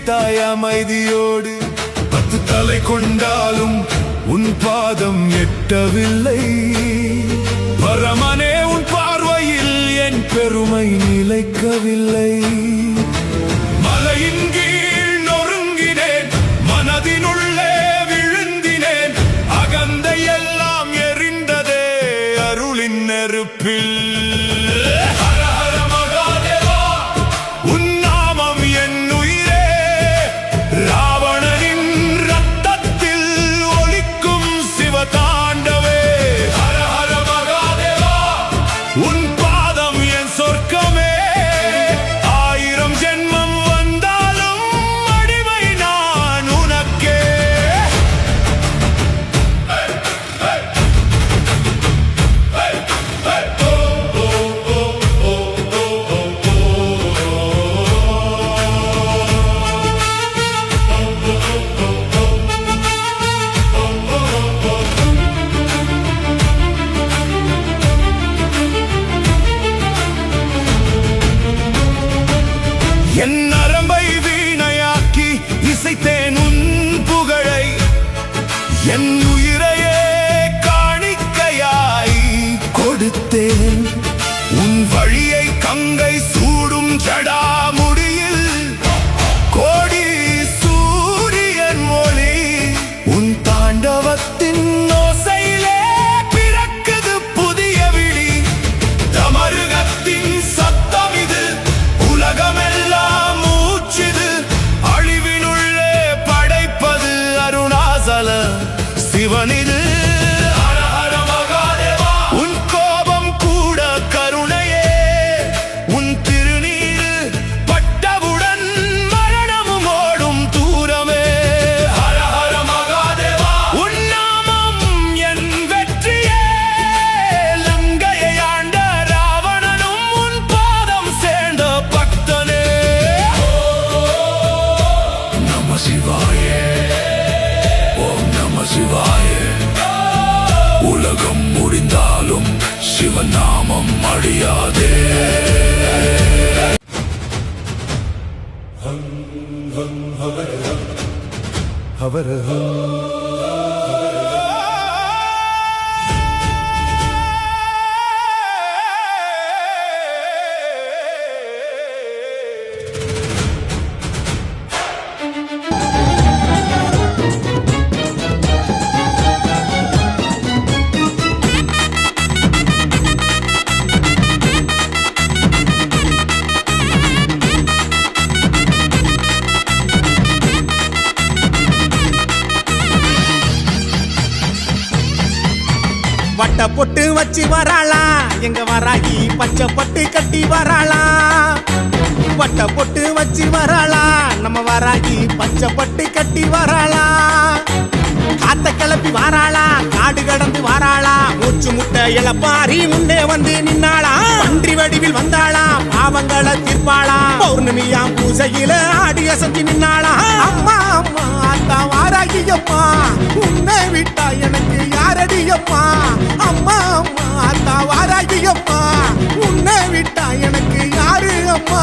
விட்டாய் அமைதியோடு. 10 தலை கொண்டாலும் உன் பாதம் எட்டவில்லை. பரமனே உன் பார்வையில் என் பெருமை நிலைக்கவில்லை. மலையின் கீழ் நொறுங்கினேன், மனதினுள்ளே விழுந்தினேன். அகந்தை எல்லாம் எரிந்ததே அருளின் நெருப்பில். என் நரம்பை வீணையாக்கி இசைத்தேன் உன் புகழை. என் உயிரையே காணிக்கையாய் கொடுத்தேன். உன் வழியை கங்கை சூடும் ஜடாமுடியில் கோடி சூரியன் ஒளி. உன் தாண்டவத்தின் ஓசையிலே பிறக்குது புதிய விழி. தமருகத்தின் சத்தம் இது, உலகமெல்லாம் மூச்சுது. அழிவினுள்ளே படைப்பது அருணாசல சிவனிது. உன் கோபம் கூட கருணையே. உன் திருநீர் பட்டவுடன் மரணமும் ஓடும் தூரமே. ஹர ஹர மகாதேவா. உன் நாமம் என் வெற்றியே. லங்கையை ஆண்ட ராவணனும் உன் பாதம் சேர்ந்த பக்தனே. நம சிவாயே, ஓம் நம சிவாயே. உலகம் முடிந்தாலும் சிவநாமம் அழியாதே. வட்ட பொட்டு வச்சு வராளா எங்க வராகி, பச்சை பட்டு கட்டி வராளா. வட்ட பொட்டு வச்சு வராளா நம்ம வராகி, பச்சை பட்டு கட்டி வராளா. காத்த கிளப்பி வாராளா, காடு கடந்து வாராளா. மூச்சு முட்டை இளப்பாரி முன்னே வந்து நின்னாளா. பன்றி வடிவில் வந்தாளா, பாவங்களை தீர்ப்பாளா. பௌர்ணமியா பூசையில ஆடி அசந்தி நின்னாளா. அம்மா அம்மா அத்தா வாராகி அம்மா, உன்னை விட்டா எனக்கு யாரடி அம்மா. அம்மா அம்மா அத்தா வாராகி அம்மா, உன்னை விட்டா எனக்கு யாரு அம்மா.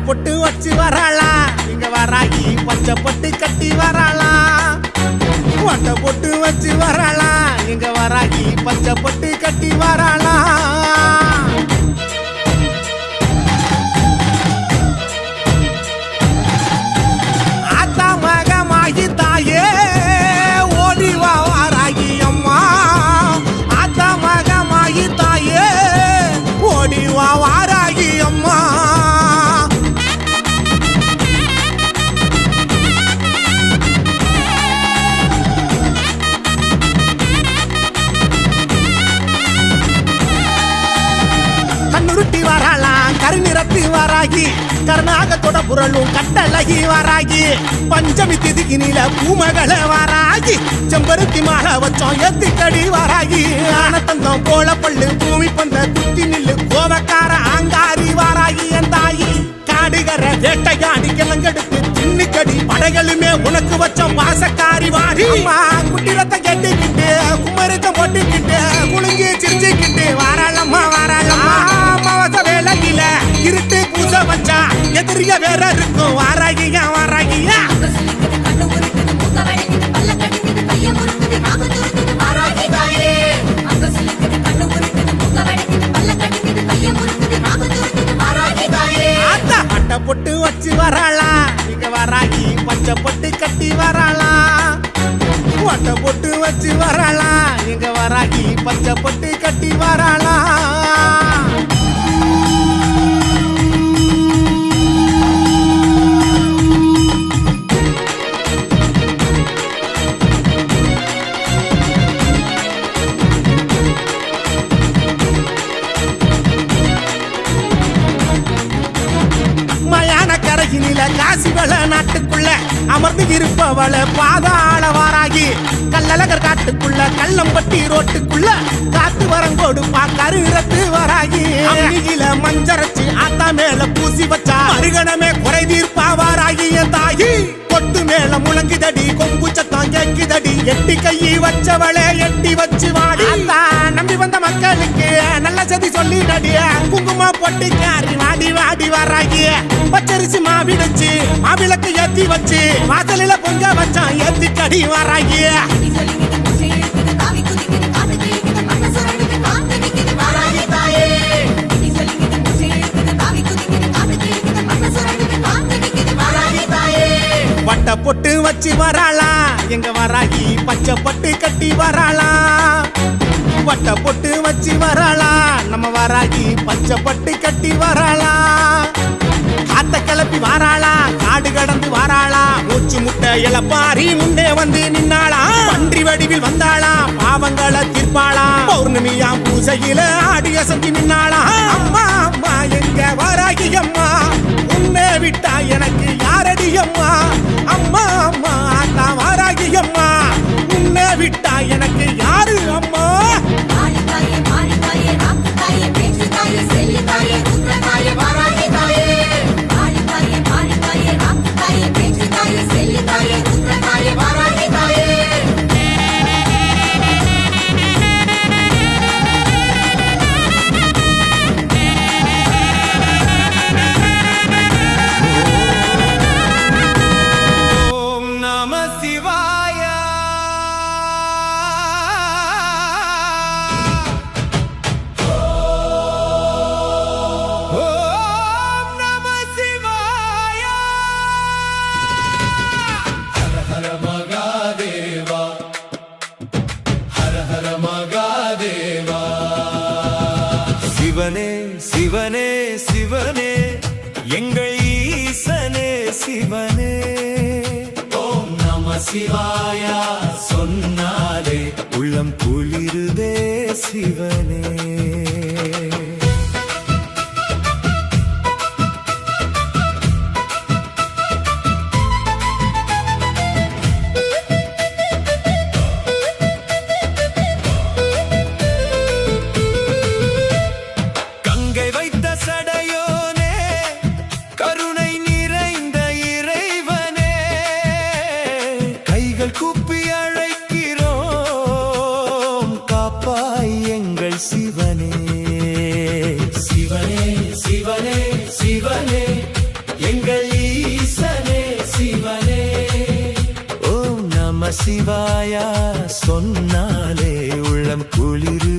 பொட்டு வச்சு வராளா இங்க வராகி, பச்சை பொட்டு கட்டி வராளா. வட்ட பொட்டு வச்சு வராளா இங்க வராகி, பச்சை பொட்டு கட்டி வராளா. ஆத்தா மகமாகி தாயே ஓடிவா வாராகி அம்மா. ஆத்தா மகமாகி தாயே ஓடிவா வாராகி அம்மா. கண்ணுருட்டி வராளா கருநிறத்தி வராகி, கருணாகத்தோட புரளும் கட்டழகி வராகி. பஞ்சமி திதிக்கு நீல பூமகள வராகி, செம்பருத்தி மாலை வச்சோம் எத்திக்கடி வராகி. ஆனத்தந்தம் போல பள்ளு பூமி பந்த குத்தி நில்லு கோவக்கார ஆங்காரி வராகி. என் தாயி காடுகர வேட்டையாடி கிளங்கெடுத்து தின்னுக்கடி பட பறைகளுமே உனக்கு வச்சோம் பாசக்காரி வாடி அம்மா குட்டிரத்தை கெட்டிக்கிட்டு குமரத்தை பொட்டிக்கிட்டு குலுங்கி சிரிச்சுக்கிட்டு வாராளம்மா வாராளம்மா மவச வேலையில இருட்டு பூச வச்சா எதிரிய வேற இருக்கும் வாராகியா வாராகியா பட்ட பொட்டு வச்சு வராளா இங்க வராகி பச்சை பொட்டு கட்டி வராளா பட்ட பொட்டு வச்சு வராளா இங்க வராகி பச்சை பொட்டு கட்டி வராளா காசிவள நாட்டுக்குள்ள அமர்ந்து இருப்பவள பாதாள வாராகி கல்லழகர் காட்டுக்குள்ள கள்ளம்பட்டி ரோட்டுக்குள்ள காத்து வரங்கோடுப்பா கருரத்து வராகி அம்மியில மஞ்சரச்சு ஆத்தா மேல பூசி வச்சா அருகணமே குறை தீர்ப்பா வாராகி என் தாயி கொட்டு மேல முழங்குதடி கொம்பு சத்தம் கேக்குதடி எட்டி கையி வச்சவளே எட்டி வச்சு வாடி நம்பி வந்த மக்களுக்கு நல்ல சதி சொல்லிடடி குங்குமா பொட்டி காரி வாடி வாடி வராகி பச்சரிசி மாவிடுச்சு மாவிளக்கு ஏத்தி வச்சு வாசலில பொங்க வச்சான் ஏத்தி கடி வராகி பட்ட பொட்டு வச்சு வராளா எங்க வராகி பச்சை பொட்டு கட்டி வராளா பட்ட பொட்டு வச்சு வராளா நம்ம வராகி பச்சை பொட்டு கட்டி வராளா காத்த கிளப்பி வாராளா காடு கடந்து வாராளா மூச்சு முட்டை இளப்பாரி முன்னே வந்து நின்னாளா பன்றி வடிவில் வந்தாளா பாவங்களை தீர்ப்பாளா பௌர்ணமியா பூசையில ஆடிய சந்தி நின்னாளா அம்மா அம்மா எங்க வராகி அம்மா உன்னை விட்டா எனக்கு யாரடி அம்மா அம்மா அம்மா ஆத்தா வராகி அம்மா உன்னை விட்டா எனக்கு யாரு அம்மா சிவனே சிவனே சிவனே எங்கள் ஈசனே சிவனே ஓம் நம சிவாயா சொன்னாலே உள்ளம் குளிருதே சிவனே கூப்பி அழைக்கிறோம் காப்பாய் எங்கள் சிவனே சிவனே சிவனே சிவனே எங்கள் ஈசனே சிவனே ஓம் நம சிவாயா சொன்னாலே உள்ளம் குளிரு